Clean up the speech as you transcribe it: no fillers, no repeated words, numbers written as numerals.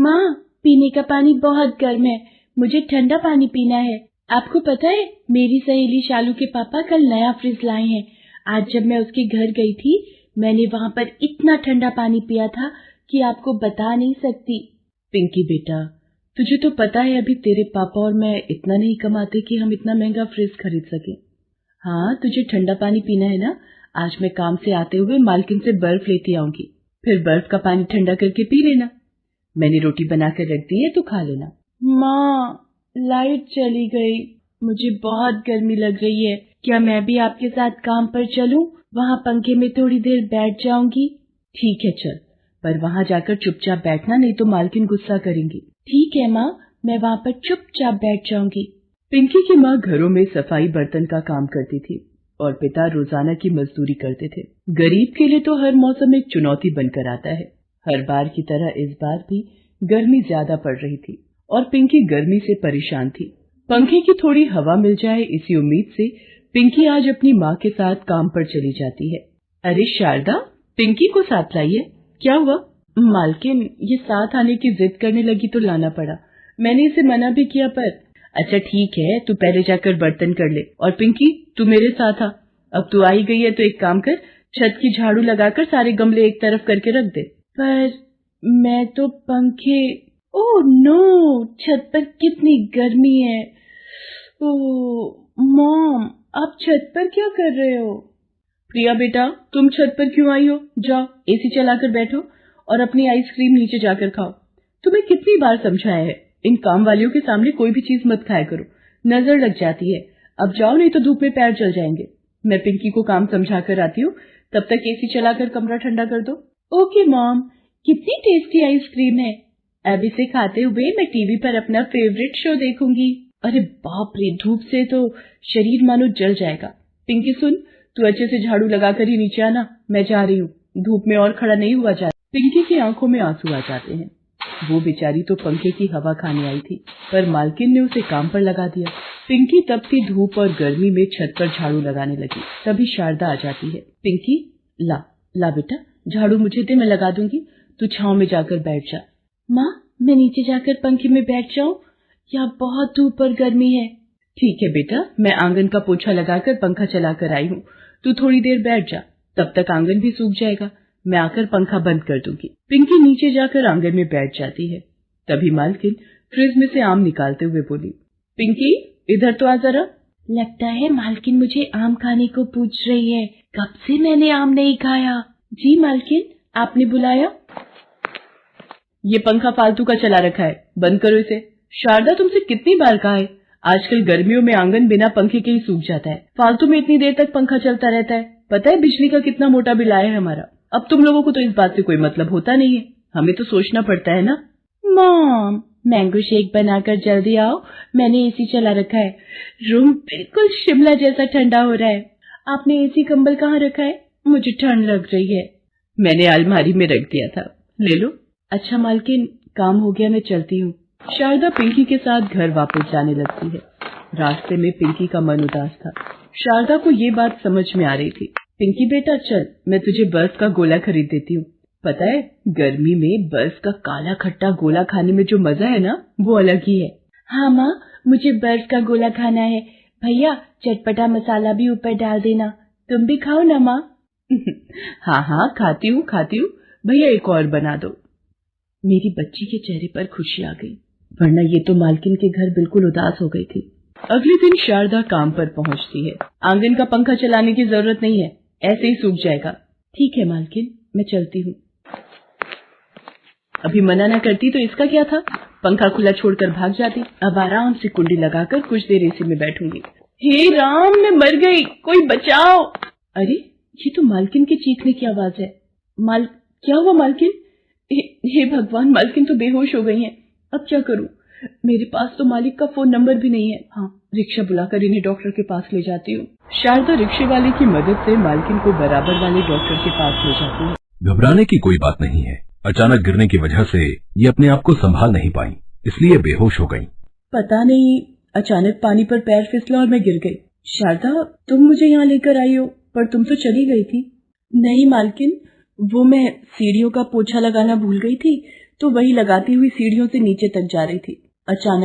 माँ, पीने का पानी बहुत गर्म है, मुझे ठंडा पानी पीना है। आपको पता है, मेरी सहेली शालू के पापा कल नया फ्रिज लाए हैं। आज जब मैं उसके घर गई थी, मैंने वहाँ पर इतना ठंडा पानी पिया था कि आपको बता नहीं सकती। पिंकी बेटा, तुझे तो पता है अभी तेरे पापा और मैं इतना नहीं कमाते कि हम इतना महंगा फ्रिज खरीद सके। हाँ, तुझे ठंडा पानी पीना है ना? आज मैं काम से आते हुए मालकिन से बर्फ लेती आऊंगी, फिर बर्फ का पानी ठंडा करके पी लेना। मैंने रोटी बना कर रख दी है, तो खा लेना। माँ, लाइट चली गई, मुझे बहुत गर्मी लग रही है। क्या मैं भी आपके साथ काम पर चलूं? वहाँ पंखे में थोड़ी देर बैठ जाऊंगी। ठीक है चल, पर वहाँ जाकर चुपचाप बैठना, नहीं तो मालकिन गुस्सा करेंगी। ठीक है माँ, मैं वहाँ पर चुपचाप बैठ जाऊंगी। पिंकी की माँ घरों में सफाई बर्तन का काम करती थी और पिता रोजाना की मजदूरी करते थे। गरीब के लिए तो हर मौसम एक चुनौती बनकर आता है। हर बार की तरह इस बार भी गर्मी ज्यादा पड़ रही थी और पिंकी गर्मी से परेशान थी। पंखे की थोड़ी हवा मिल जाए इसी उम्मीद से पिंकी आज अपनी माँ के साथ काम पर चली जाती है। अरे शारदा, पिंकी को साथ लाइए। क्या हुआ? मालकिन ये साथ आने की जिद करने लगी तो लाना पड़ा। मैंने इसे मना भी किया पर। अच्छा ठीक है, तू पहले जाकर बर्तन कर ले, और पिंकी तू मेरे साथ आ। अब तू आई गई है तो एक काम कर, छत की झाड़ू लगाकर सारे गमले एक तरफ करके रख दे। पर मैं तो पंखे। ओह नो, छत पर कितनी गर्मी है। ओह मॉम, आप छत पर क्या कर रहे हो? प्रिया बेटा, तुम छत पर क्यों आई हो? जाओ एसी चलाकर बैठो और अपनी आइसक्रीम नीचे जाकर खाओ। तुम्हें कितनी बार समझाया है, इन काम वालियों के सामने कोई भी चीज मत खाया करो, नजर लग जाती है। अब जाओ, नहीं तो धूप में पैर जल जाएंगे। मैं पिंकी को काम समझा कर आती हूँ, तब तक एसी चलाकर कमरा ठंडा कर दो। ओके मॉम, कितनी टेस्टी आइसक्रीम है। अब इसे खाते हुए मैं टीवी पर अपना फेवरेट शो देखूंगी। अरे बाप रे, धूप से तो शरीर मानो जल जाएगा। पिंकी सुन, तू अच्छे से झाड़ू लगाकर ही नीचे आना, मैं जा रही हूँ। धूप में और खड़ा नहीं हुआ जाता। पिंकी की आंखों में आंसू आ जाते हैं। वो बेचारी तो पंखे की हवा खाने आई थी, पर मालकिन ने उसे काम पर लगा दिया। पिंकी तब की धूप और गर्मी में छत पर झाड़ू लगाने लगी। तभी शारदा आ जाती है। पिंकी, ला बेटा, झाड़ू मुझे दे, मैं लगा दूंगी, तू छांव में जाकर बैठ जा। माँ, मैं नीचे जाकर पंखे में बैठ जाऊं? यहाँ बहुत धूप और गर्मी है। ठीक है बेटा, मैं आंगन का पोछा लगाकर पंखा चलाकर आई हूँ, तू थोड़ी देर बैठ जा, तब तक आंगन भी सूख जाएगा। मैं आकर पंखा बंद कर दूंगी। पिंकी नीचे जाकर आंगन में बैठ जाती है। तभी मालकिन फ्रिज में से आम निकालते हुए बोली, पिंकी इधर तो आ जरा। लगता है मालकिन मुझे आम खाने को पूछ रही है। कब से मैंने आम नहीं खाया। जी मालकिन, आपने बुलाया? ये पंखा फालतू का चला रखा है, बंद करो इसे। शारदा, तुमसे कितनी बार कहा है, आजकल गर्मियों में आंगन बिना पंखे के ही सूख जाता है। फालतू में इतनी देर तक पंखा चलता रहता है। पता है बिजली का कितना मोटा बिल आया है हमारा। अब तुम लोगों को तो इस बात से कोई मतलब होता नहीं है, हमें तो सोचना पड़ता है ना। मॉम, मैंगो शेक बनाकर जल्दी आओ, मैंने एसी चला रखा है। रूम बिल्कुल शिमला जैसा ठंडा हो रहा है। आपने एसी कंबल कहाँ रखा है? मुझे ठंड लग रही है। मैंने अलमारी में रख दिया था, ले लो। अच्छा मालकिन, काम हो गया, मैं चलती हूँ। शारदा पिंकी के साथ घर वापस जाने लगती है। रास्ते में पिंकी का मन उदास था। शारदा को ये बात समझ में आ रही थी। पिंकी बेटा चल, मैं तुझे बर्फ का गोला खरीद देती हूँ। पता है गर्मी में बर्फ का काला खट्टा गोला खाने में जो मजा है ना, वो अलग ही है। हाँ माँ, मुझे बर्फ का गोला खाना है। भैया, चटपटा मसाला भी ऊपर डाल देना। तुम भी खाओ ना माँ। हाँ हाँ, खाती हूँ। भैया एक और बना दो। मेरी बच्ची के चेहरे पर खुशी आ गई, वरना ये तो मालकिन के घर बिल्कुल उदास हो गई थी। अगले दिन शारदा काम पर पहुंचती है। आंगन का पंखा चलाने की जरूरत नहीं है, ऐसे ही सूख जाएगा। ठीक है मालकिन, मैं चलती हूँ। अभी मना न करती तो इसका क्या था, पंखा खुला छोड़कर भाग जाती। अब आराम से कुंडी लगाकर कुछ देर एसी में बैठूंगी। हे राम, मैं मर गई, कोई बचाओ। अरे ये तो मालकिन के चीखने की आवाज है। क्या हुआ मालकिन? हे भगवान, मालकिन तो बेहोश हो गई हैं। अब क्या करूं? मेरे पास तो मालिक का फोन नंबर भी नहीं है। हाँ, रिक्शा बुलाकर इन्हें डॉक्टर के पास ले जाती हूँ। शारदा रिक्शे वाले की मदद से मालकिन को बराबर वाले डॉक्टर के पास ले जाती है। घबराने की कोई बात नहीं है, अचानक गिरने की वजह से ये अपने आप को संभाल नहीं पाई, इसलिए बेहोश हो गई। पता नहीं, अचानक पानी पर पैर फिसला और मैं गिर गई। शारदा, तुम मुझे यहाँ लेकर आई हो, पर तुम तो चली गई थी। नहीं मालकिन, वो मैं सीढ़ियों का पोछा लगाना भूल गई थी, तो वही लगाती हुई सीढ़ियों से नीचे तक जा रही थी। अचानक